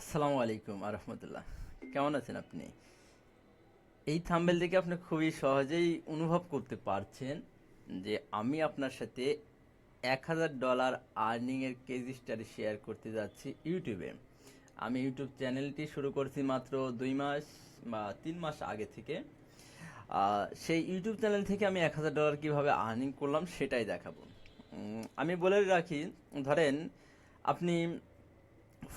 আসসালামু আলাইকুম আরহামতুল্লাহ। কেমন আছেন আপনি? এই থাম্বনেল থেকে আপনি খুবই সহজেই অনুভব করতে পারছেন যে আমি আপনার সাথে $1000 আর্নিংয়ের কেস স্টাডি শেয়ার করতে যাচ্ছি ইউটিউবে। আমি ইউটিউব চ্যানেলটি শুরু করছি মাত্র 2 মাস বা 3 মাস আগে থেকে। সেই ইউটিউব চ্যানেল থেকে আমি $1000 কীভাবে আর্নিং করলাম সেটাই দেখাবো। আমি বলে রাখি, ধরেন আপনি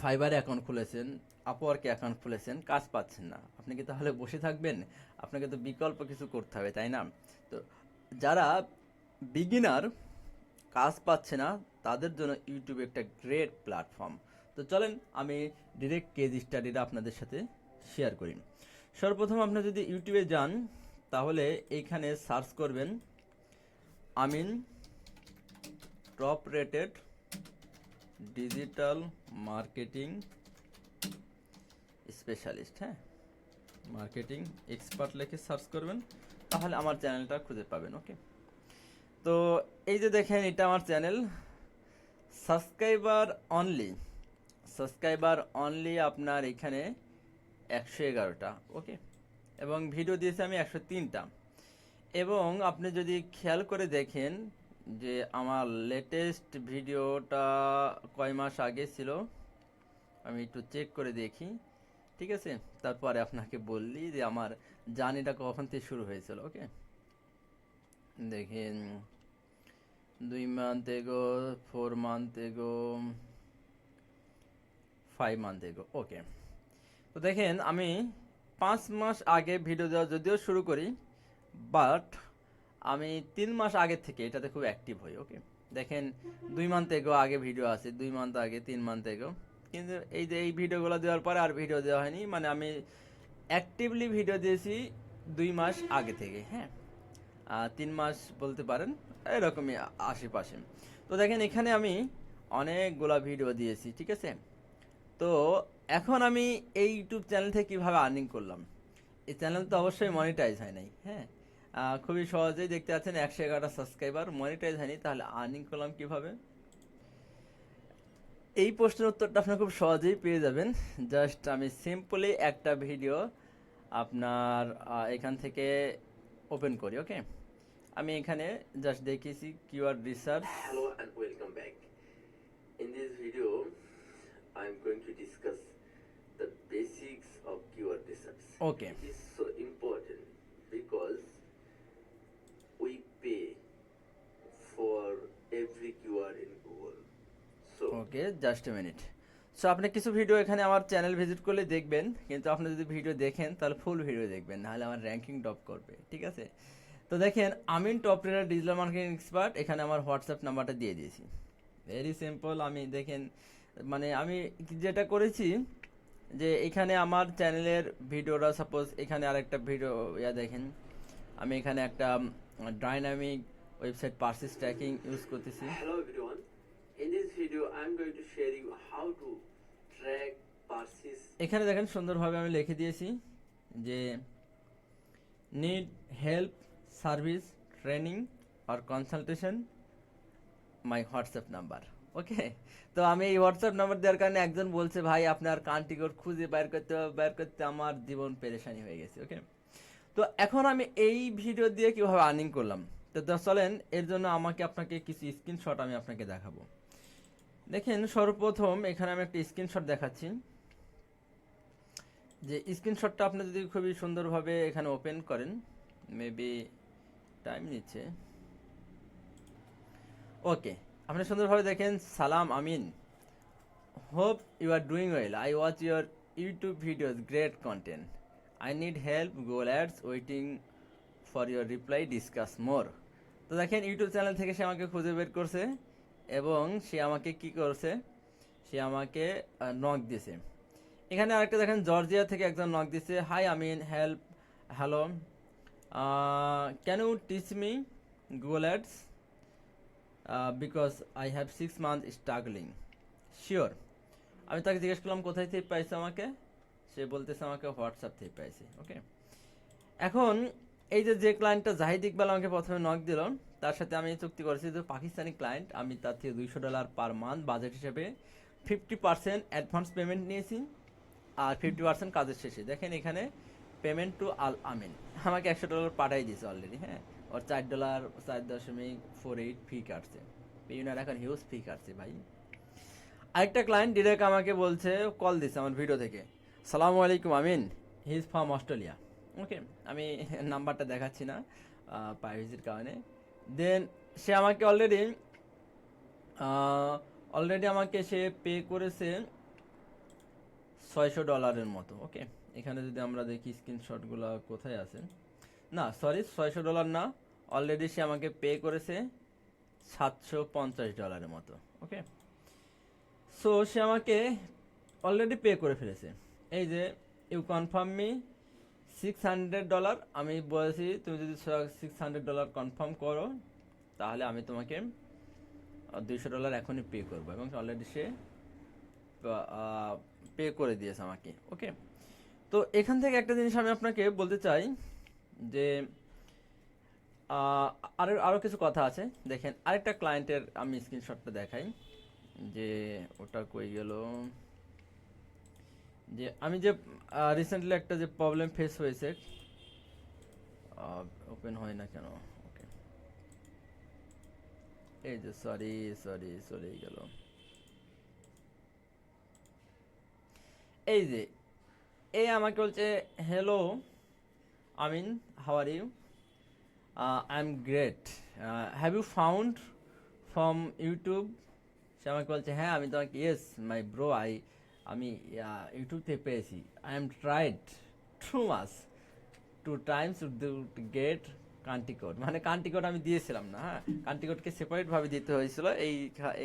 ফাইবারে অ্যাকাউন্ট খুলেছেন, আপওয়ার্কে অ্যাকাউন্ট খুলেছেন, কাজ পাচ্ছেন না, আপনি কি তাহলে বসে থাকবেন? আপনাকে তো বিকল্প কিছু করতে হবে, তাই না? তো যারা বিগিনার, কাজ পাচ্ছে না, তাদের জন্য ইউটিউব একটা গ্রেট প্ল্যাটফর্ম। তো চলেন আমি ডিরেক্ট কেস স্টাডিটা আপনাদের সাথে শেয়ার করি। সর্বপ্রথম আপনি যদি ইউটিউবে যান, তাহলে এইখানে সার্চ করবেন Amin top rated digital marketing specialist. হ্যাঁ, মার্কেটিং এক্সপার্ট লিখে সার্চ করবেন, তাহলে আমার চ্যানেলটা খুঁজে পাবেন। ওকে, তো এই যে দেখেন, এটা আমার channel. Subscriber only, subscriber only আপনার এখানে 111টা। ওকে, এবং ভিডিও দিয়েছি আমি 103টা। এবং আপনি যদি খেয়াল করে দেখেন যে আমার লেটেস্ট ভিডিওটা কয় মাস আগে ছিল, আমি একটু চেক করে দেখি। ঠিক আছে, তারপরে আপনাকে বললি যে আমার জার্নিটা কখন থেকে শুরু হয়েছিল। ওকে, দেখেন 2 মান্থ এগো, 4 মান্থ এগো, 5 মান্থ এগো। ওকে, তো দেখেন আমি 5 মাস আগে ভিডিও দেওয়া যদিও শুরু করি, বাট আমি 3 মাস আগে থেকে এটাতে খুব অ্যাক্টিভ হই। ওকে, দেখেন 2 মান্থ এগো আগে ভিডিও আছে, 2 মান্থ আগে, 3 মান্থ এগো। কিন্তু এই যে এই ভিডিওগুলো দেওয়ার পরে আর ভিডিও দেওয়া হয়নি, মানে আমি অ্যাক্টিভলি ভিডিও দিয়েছি 2 মাস আগে থেকে। হ্যাঁ, 3 মাস বলতে পারেন, এরকমই আশেপাশে। তো দেখেন এখানে আমি অনেকগুলা ভিডিও দিয়েছি। ঠিক আছে, তো এখন আমি এই ইউটিউব চ্যানেল থেকে কীভাবে আর্নিং করলাম। এই চ্যানেল তো অবশ্যই মনিটাইজ হয় নাই। হ্যাঁ, খুবই সহজেই দেখতে পাচ্ছেন 111টা সাবস্ক্রাইবার, মনিটাইজ হয়নি, তাহলে আর্নিং করলাম কিভাবে? এই প্রশ্নের উত্তরটা আপনি খুব সহজেই পেয়ে যাবেন। জাস্ট আমি সিম্পলি একটা ভিডিও আপনার এখান থেকে ওপেন করি। ওকে, আমি এখানে জাস্ট দেখিয়েছি keyword research. Hello and welcome back. In this video, I'm going to discuss the basics of keyword research. Okay, It is so important because we pay for every keyword in Google. So, okay, just a minute. So আপনি কিছু video এখানে আমার channel visit করলে দেখবেন, কিন্তু আপনি যদি video দেখেন তাহলে ফুল ভিডিও দেখবেন, নাহলে আমার র্যাঙ্কিং ড্রপ করবে। ঠিক আছে, তো দেখেন আমিন টপ রেটার ডিজিটাল মার্কেটিং এক্সপার্ট, এখানে আমার হোয়াটসঅ্যাপ নাম্বারটা দিয়ে দিয়েছি। Very simple. আমি দেখেন, মানে আমি যেটা করেছি যে এখানে আমার চ্যানেলের ভিডিওটা, সাপোজ এখানে আরেকটা ভিডিও দেখেন, আমি এখানে একটা dynamic website Parsis tracking use করতেছি। hello everyone. In this video, I'm going to share you how to track purchase. এখানে দেখেন সুন্দরভাবে আমি লিখে দিয়েছি যে নিড হেল্প, সার্ভিস, ট্রেনিং আর consultation, my WhatsApp number. Okay, তো আমি এই হোয়াটসঅ্যাপ নাম্বার দেওয়ার কারণে একজন বলছে, ভাই আপনার কান্ট্রি খুঁজে বের করতে আমার জীবন পেরেশানি হয়ে গেছে। ওকে, তো এখন আমি এই ভিডিও দিয়ে কীভাবে আর্নিং করলাম, তো চলেন এর জন্য আপনাকে কিছু স্ক্রিনশট আমি আপনাকে দেখাবো। দেখেন সর্বপ্রথম এখানে আমি একটা স্ক্রিনশট দেখাচ্ছি, যে স্ক্রিনশটটা আপনি যদি খুবই সুন্দরভাবে এখানে ওপেন করেন, মেবি টাইম নিচ্ছে। ওকে, আপনি সুন্দরভাবে দেখেন, সালাম Amin, hope you are doing well, I watch your YouTube videos, great content, I need help, Google ads, waiting for your reply, discuss more. তো দেখেন ইউটিউব চ্যানেল থেকে সে আমাকে খুঁজে বের করছে, এবং সে আমাকে কি করছে, সে আমাকে নক দিয়েছে। এখানে আরেকটা দেখেন, জর্জিয়া থেকে একজন নক দিচ্ছে, hi Amin, help, hello, can you teach me Google ads because I have 6 month struggling, sure. আমি তাকে জিজ্ঞেস করলাম কোথায় থেকে পাইছে আমাকে, সে বলতেছে আমাকে হোয়াটসঅ্যাপ থেকে পাইছে। ওকে, এখন এই যে ক্লায়েন্টটা জাহিদ ইকবাল আমাকে প্রথমে নক দিল, তার সাথে আমি চুক্তি করেছি যে পাকিস্তানি ক্লায়েন্ট, আমি তার থেকে $200 পার মান্থ বাজেট হিসেবে 50% অ্যাডভান্স পেমেন্ট নিয়েছি, আর 50% কাজের শেষে। দেখেন এখানে পেমেন্ট টু আল আমিন আমাকে $100 পাঠাই দিয়েছে অলরেডি। হ্যাঁ, ওর $4 4.48 ফি কাটছে। পেইনার এখন হিউজ ফি কাটছে ভাই। আরেকটা ক্লায়েন্ট ডিরেক্ট আমাকে বলছে, কল দিছে আমার ভিডিও থেকে, সালামু আলাইকুম আমিন, হি ইজ ফ্রম অস্ট্রেলিয়া। ওকে, আমি নাম্বারটা দেখাচ্ছি না প্রাইভেসির কারণে। দেন সে আমাকে অলরেডি আমাকে সে পে করেছে $600 মতো। ওকে, এখানে যদি আমরা দেখি স্ক্রিনশটগুলো কোথায় আছে, না সরি $600 না, অলরেডি সে আমাকে পে করেছে $750 মতো। ওকে, সো সে আমাকে অলরেডি পে করে ফেলেছে। এই যে ইউ কনফার্ম মি $600, আমি বলেছি তুমি যদি $600 কনফার্ম করো তাহলে আমি তোমাকে $200 এখনই পে করবো, এবং অলরেডি সে পে করে দিয়েছে আমাকে। ওকে, তো এখান থেকে একটা জিনিস আমি আপনাকে বলতে চাই যে আরও কিছু কথা আছে। দেখেন আরেকটা ক্লায়েন্টের আমি স্ক্রিনশটটা দেখাই, যে ওটা কই গেল, যে আমি যে রিসেন্টলি একটা যে প্রবলেম ফেস হয়েছে, ওপেন হয় না কেন। ওকে, এই যে সরি চলে গেল। এই যে আমাকে বলছে, hello Amin, how are you, I am great, have you found from YouTube. সে আমাকে বলছে, হ্যাঁ আমি তোমাকে, ইয়েস মাই ব্রো, আমি ইউটিউব থেকে পেয়েছি, I am tried to must 2 times to get country code. মানে কান্ট্রি কোড আমি দিয়েছিলাম না, হ্যাঁ কান্ট্রি কোডকে সেপারেটভাবে দিতে হয়েছিল,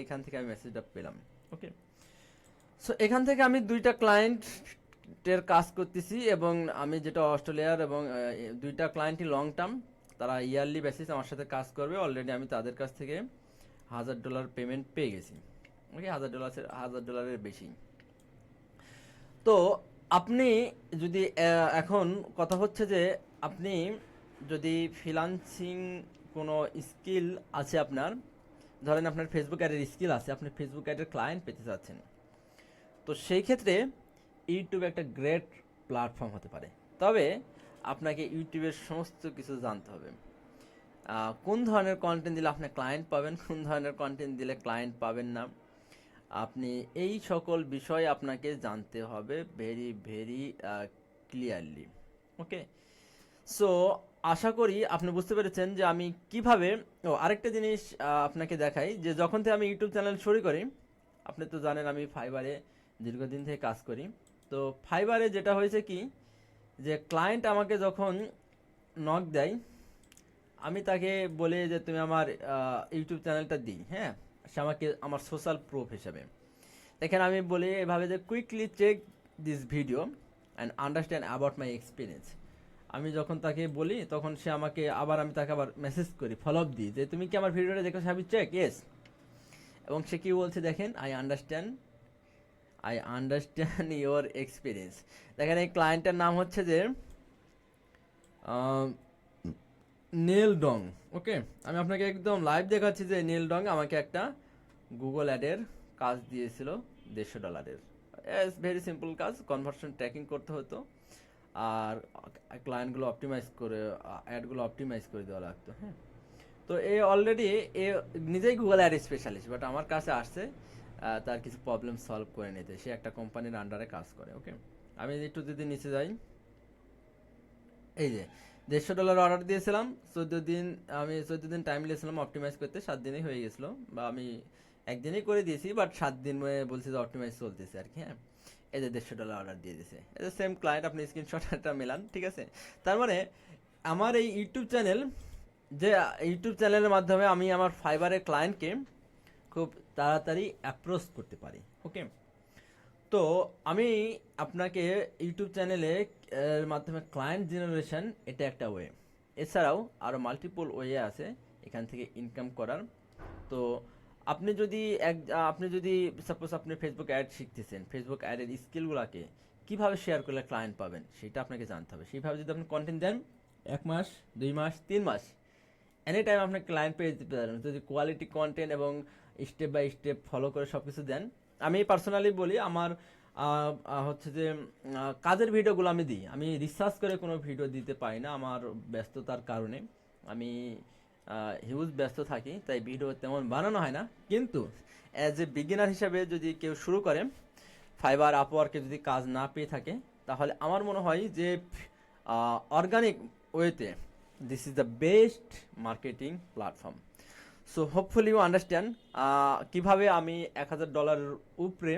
এইখান থেকে আমি মেসেজটা পেলাম। ওকে, সো এখান থেকে আমি 2টা ক্লায়েন্টের কাজ করতেছি, এবং আমি যেটা অস্ট্রেলিয়ার, এবং 2টা ক্লায়েন্টই লং টার্ম, তারা ইয়ারলি বেসিস আমার সাথে কাজ করবে। অলরেডি আমি তাদের কাছ থেকে $1000 পেমেন্ট পেয়ে গেছি। ওকে, $1000 বেশি। তো আপনি যদি এখন কথা হচ্ছে যে আপনি যদি ফ্রিল্যান্সিং কোনো স্কিল আছে আপনার, ধরেন আপনার ফেসবুক অ্যাডের স্কিল আছে, আপনি ফেসবুক অ্যাডের ক্লায়েন্ট পেতে চাচ্ছেন, তো সেই ক্ষেত্রে ইউটিউব একটা গ্রেট প্ল্যাটফর্ম হতে পারে। তবে আপনাকে ইউটিউবের সমস্ত কিছু জানতে হবে, কোন ধরনের কন্টেন্ট দিলে আপনি ক্লায়েন্ট পাবেন, কোন ধরনের কন্টেন্ট দিলে ক্লায়েন্ট পাবেন না, আপনি এই সকল বিষয় আপনাকে জানতে হবে ভেরি ভেরি ক্লিয়ারলি। ওকে, সো আশা করি আপনি বুঝতে পেরেছেন যে আমি কিভাবে। আরেকটা জিনিস আপনাকে দেখাই, যে যখন থেকে আমি ইউটিউব চ্যানেল শুরু করি, আপনি তো জানেন আমি ফাইবারে দীর্ঘদিন থেকে কাজ করি। তো ফাইবারে যেটা হয়েছে কি, যে ক্লায়েন্ট আমাকে যখন নক দেয়, আমি তাকে বলি যে তুমি আমার ইউটিউব চ্যানেলটা দিই। হ্যাঁ, সে আমাকে আমার সোশ্যাল প্রুফ হিসাবে। এখানে আমি বলি এভাবে যে quickly check this video and understand about my experience. আমি যখন তাকে বলি তখন সে আমাকে আমি তাকে আবার মেসেজ করি, ফলো আপ দিই, যে তুমি কি আমার ভিডিওটা দেখো, হ্যাভ ইউ চেক, ইয়েস। এবং সে কি বলছে দেখেন, আই আন্ডারস্ট্যান্ড ইওর এক্সপিরিয়েন্স। দেখেন এই ক্লায়েন্টের নাম হচ্ছে যে নীল ডং। ওকে, আমি আপনাকে একদম লাইভ দেখাচ্ছি যে নীল ডং আমাকে একটা গুগল অ্যাডের কাজ দিয়েছিল $150। ভেরি সিম্পল কাজ, কনভার্সন ট্র্যাকিং করতে হতো, আর ক্লায়েন্টগুলো অপটিমাইজ করে, অ্যাডগুলো অপটিমাইজ করে দেওয়া লাগতো। হ্যাঁ, তো অলরেডি নিজেই গুগল অ্যাড স্পেশালিস্ট, বাট আমার কাছে আসছে তার কিছু প্রবলেম সলভ করে নিতে। সে একটা কোম্পানির আন্ডারে কাজ করে। ওকে, আমি একটু যদি নিচে যাই, এই যে $150 অর্ডার দিয়েছিলাম, 14 দিন টাইম নিয়েছিলাম অপটিমাইজ করতে, 7 দিনেই হয়ে গেছিলো, বা আমি একদিনই করে দিয়েছি, বাট 7 দিন বলছি যে অপটিমাইজ চলতেছে আর কি। হ্যাঁ, এই যে $150 অর্ডার দিয়ে দিয়েছে, এই যে সেম ক্লায়েন্ট, আপনি স্ক্রিনশটটা মেলান, ঠিক আছে। তার মানে আমার এই ইউটিউব চ্যানেলের মাধ্যমে আমি আমার ফাইবারের ক্লায়েন্টকে খুব তাড়াতাড়ি অ্যাপ্রোচ করতে পারি। ওকে, তো আমি আপনাকে ইউটিউব চ্যানেলে মাধ্যমে ক্লায়েন্ট জেনারেশন, এটা একটা ওয়ে। এছাড়াও আরও মাল্টিপল ওয়ে আছে এখান থেকে ইনকাম করার। তো আপনি যদি সাপোজ আপনি ফেসবুক অ্যাড শিখতেছেন, ফেসবুক অ্যাডের স্কিলগুলোকে কীভাবে শেয়ার করলে ক্লায়েন্ট পাবেন সেটা আপনাকে জানতে হবে। সেইভাবে যদি আপনি কন্টেন্ট দেন, 1 মাস 2 মাস 3 মাস এনি টাইম আপনার ক্লায়েন্ট পেয়ে যেতে পারেন, যদি কোয়ালিটি কন্টেন্ট এবং স্টেপ বাই স্টেপ ফলো করে সব কিছু দেন। আমি পার্সোনালি বলি, আমার হচ্ছে যে কাজের ভিডিওগুলো আমি দিই, আমি রিসার্চ করে কোনো ভিডিও দিতে পারি না আমার ব্যস্ততার কারণে। আমি হিউজ ব্যস্ত থাকি, তাই ভিডিও তেমন বানানো হয় না। কিন্তু অ্যাজ এ বিগিনার হিসাবে যদি কেউ শুরু করে, ফাইবার আপওয়ার্কে যদি কাজ না পেয়ে থাকে, তাহলে আমার মনে হয় যে অর্গানিক ওয়েতে this is the best marketing platform. So hopefully you understand কীভাবে আমি $1000 উপরে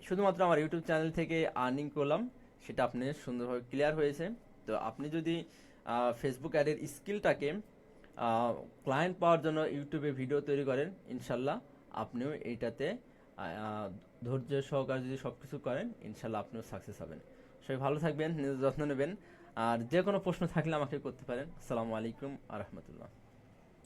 শুধুমাত্র আমার ইউটিউব চ্যানেল থেকে আর্নিং করলাম, সেটা আপনার সুন্দরভাবে ক্লিয়ার হয়েছে। তো আপনি যদি ফেসবুক অ্যাডের স্কিলটাকে ক্লায়েন্ট পাওয়ার জন্য ইউটিউবে ভিডিও তৈরি করেন, ইনশাল্লাহ আপনিও এইটাতে ধৈর্য সহকারে যদি সব কিছু করেন, ইনশাল্লাহ আপনিও সাকসেস হবেন। সবাই ভালো থাকবেন, নিজের যত্ন নেবেন। আর যে কোনো প্রশ্ন থাকলে আমাকে করতে পারেন। আসসালামু আলাইকুম আ রহমতুল্লাহ।